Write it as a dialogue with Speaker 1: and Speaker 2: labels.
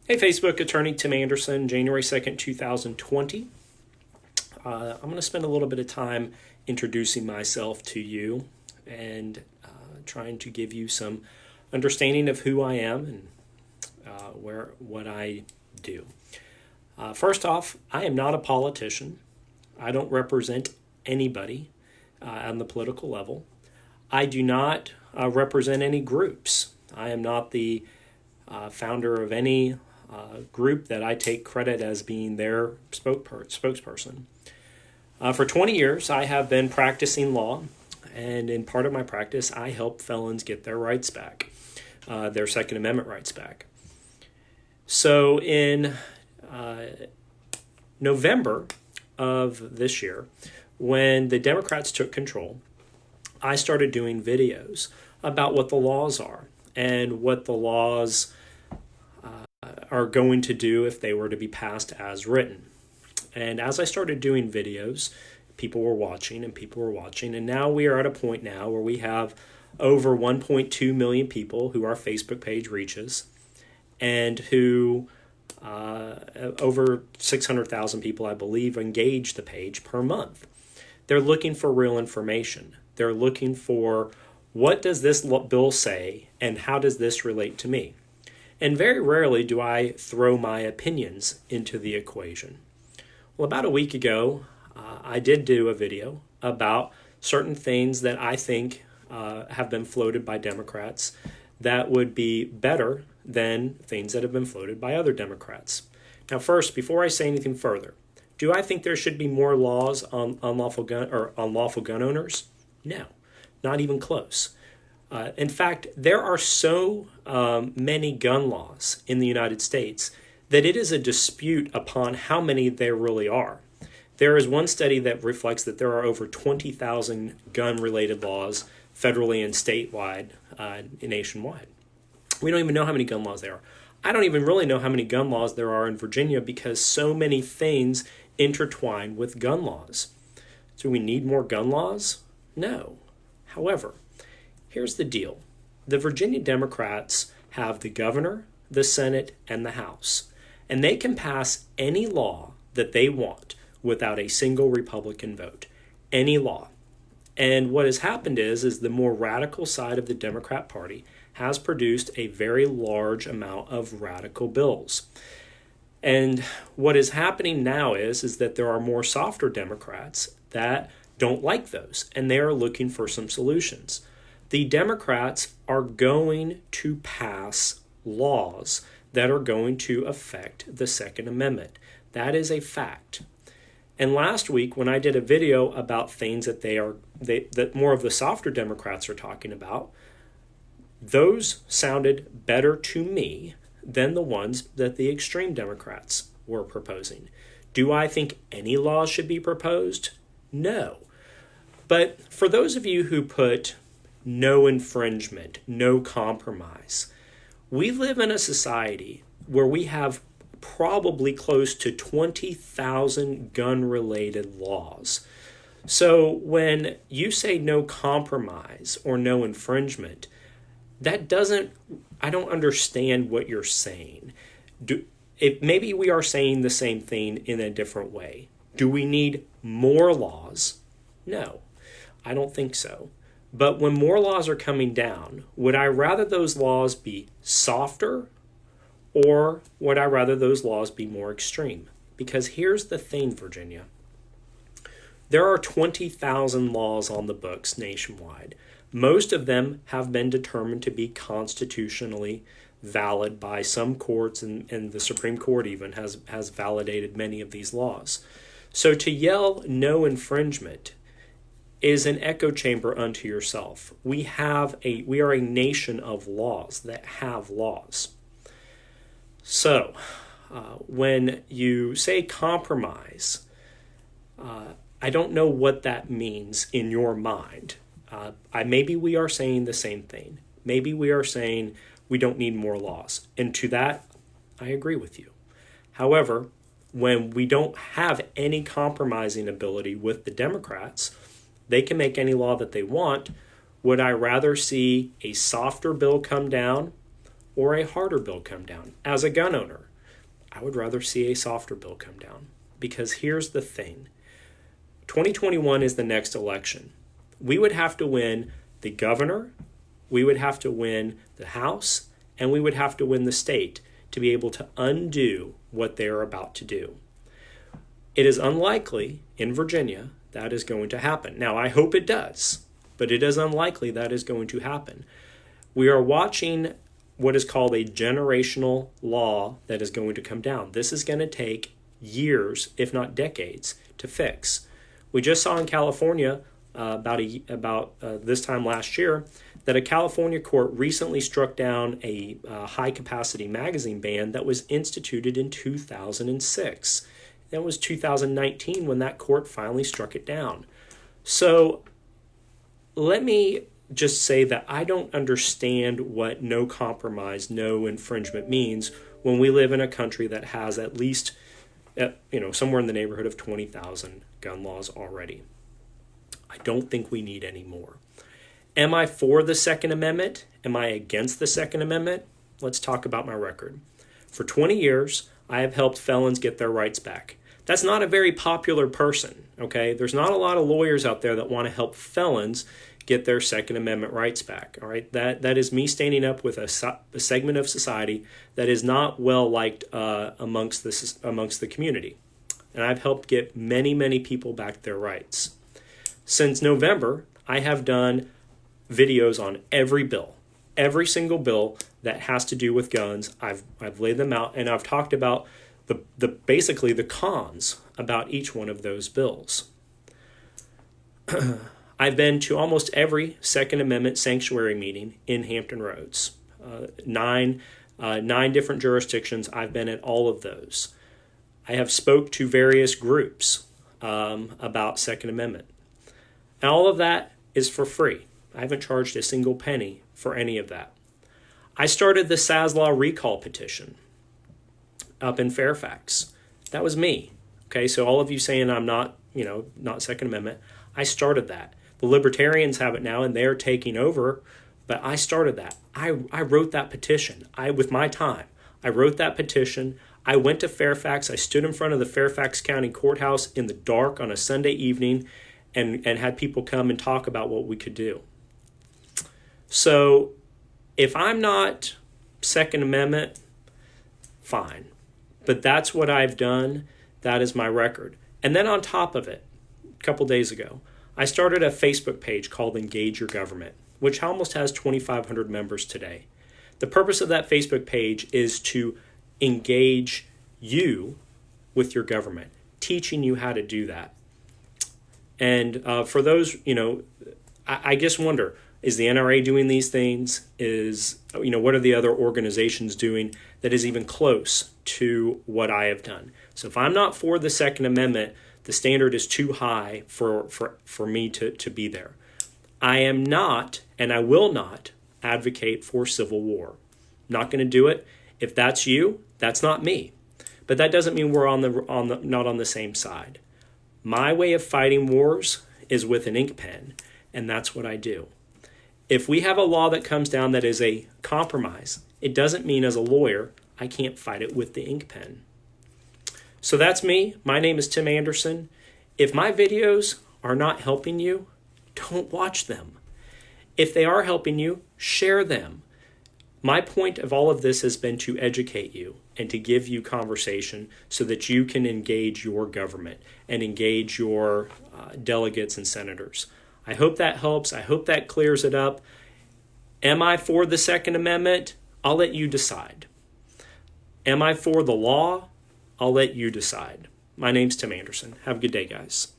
Speaker 1: Hey, Facebook, attorney Tim Anderson, January 2nd, 2020. I'm going to spend a little bit of time introducing myself to you and trying to give you some understanding of who I am and what I do. First off, I am not a politician. I don't represent anybody on the political level. I do not represent any groups. I am not the founder of any group that I take credit as being their spokesperson. For 20 years, I have been practicing law, and in part of my practice, I help felons get their rights back, their Second Amendment rights back. So in November of this year, when the Democrats took control, I started doing videos about what the laws are and what the laws are going to do if they were to be passed as written. And as I started doing videos, people were watching, and now we are at a point now where we have over 1.2 million people who our Facebook page reaches, and who over 600,000 people, I believe, engage the page per month. They're looking for real information. They're looking for, what does this bill say, and how does this relate to me? And very rarely do I throw my opinions into the equation. Well, about a week ago, I did do a video about certain things that I think have been floated by Democrats that would be better than things that have been floated by other Democrats. Now, first, before I say anything further, do I think there should be more laws on unlawful gun owners? No, not even close. In fact, there are so many gun laws in the United States that it is a dispute upon how many there really are. There is one study that reflects that there are over 20,000 gun-related laws federally and statewide, nationwide. We don't even know how many gun laws there are. I don't even really know how many gun laws there are in Virginia because so many things intertwine with gun laws. Do we need more gun laws? No. However, here's the deal. The Virginia Democrats have the governor, the Senate, and the House, and they can pass any law that they want without a single Republican vote. Any law. And what has happened is the more radical side of the Democrat Party has produced a very large amount of radical bills. And what is happening now is that there are more softer Democrats that don't like those, and they are looking for some solutions. The Democrats are going to pass laws that are going to affect the Second Amendment. That is a fact. And last week, when I did a video about things that more of the softer Democrats are talking about, those sounded better to me than the ones that the extreme Democrats were proposing. Do I think any laws should be proposed? No. But for those of you who put no infringement, no compromise, we live in a society where we have probably close to 20,000 gun-related laws. So when you say no compromise or no infringement, I don't understand what you're saying. Maybe we are saying the same thing in a different way. Do we need more laws? No, I don't think so. But when more laws are coming down, would I rather those laws be softer, or would I rather those laws be more extreme? Because here's the thing, Virginia. There are 20,000 laws on the books nationwide. Most of them have been determined to be constitutionally valid by some courts, and the Supreme Court even has validated many of these laws. So to yell no infringement is an echo chamber unto yourself. We are a nation of laws that have laws. So when you say compromise, I don't know what that means in your mind. Maybe we are saying the same thing. Maybe we are saying we don't need more laws. And to that, I agree with you. However, when we don't have any compromising ability with the Democrats, they can make any law that they want. Would I rather see a softer bill come down or a harder bill come down as a gun owner? I would rather see a softer bill come down. Because here's the thing. 2021 is the next election. We would have to win the governor, we would have to win the House, and we would have to win the state to be able to undo what they are about to do. It is unlikely in Virginia that is going to happen. Now, I hope it does, but it is unlikely that is going to happen. We are watching what is called a generational law that is going to come down. This is going to take years, if not decades, to fix. We just saw in California about this time last year that a California court recently struck down a high-capacity magazine ban that was instituted in 2006. That was 2019 when that court finally struck it down. So let me just say that I don't understand what no compromise, no infringement means when we live in a country that has at least somewhere in the neighborhood of 20,000 gun laws already. I don't think we need any more. Am I for the Second Amendment? Am I against the Second Amendment? Let's talk about my record. For 20 years, I have helped felons get their rights back. That's not a very popular person, okay? There's not a lot of lawyers out there that want to help felons get their Second Amendment rights back, all right? That is me standing up with a segment of society that is not well liked amongst the community. And I've helped get many, many people back their rights. Since November, I have done videos on every bill, every single bill that has to do with guns. I've laid them out, and I've talked about basically the cons about each one of those bills. I've been to almost every Second Amendment sanctuary meeting in Hampton Roads. Nine different jurisdictions. I've been at all of those. I have spoke to various groups about Second Amendment. And all of that is for free. I haven't charged a single penny for any of that. I started the Saslaw recall petition up in Fairfax. That was me. Okay, so all of you saying I'm not Second Amendment, I started that. The Libertarians have it now, and they're taking over, but I started that. I wrote that petition. With my time, I wrote that petition. I went to Fairfax. I stood in front of the Fairfax County Courthouse in the dark on a Sunday evening and had people come and talk about what we could do. So if I'm not Second Amendment, fine. But that's what I've done. That is my record. And then on top of it, a couple days ago, I started a Facebook page called Engage Your Government, which almost has 2,500 members today. The purpose of that Facebook page is to engage you with your government, teaching you how to do that. And for those, I just wonder, is the NRA doing these things? What are the other organizations doing that is even close to what I have done? So if I'm not for the Second Amendment, the standard is too high for me to be there. I am not, and I will not, advocate for civil war. Not going to do it. If that's you, that's not me. But that doesn't mean we're not on the same side. My way of fighting wars is with an ink pen, and that's what I do. If we have a law that comes down that is a compromise, it doesn't mean as a lawyer I can't fight it with the ink pen. So that's me. My name is Tim Anderson. If my videos are not helping you, don't watch them. If they are helping you, share them. My point of all of this has been to educate you and to give you conversation so that you can engage your government and engage your delegates and senators. I hope that helps. I hope that clears it up. Am I for the Second Amendment? I'll let you decide. Am I for the law? I'll let you decide. My name's Tim Anderson. Have a good day, guys.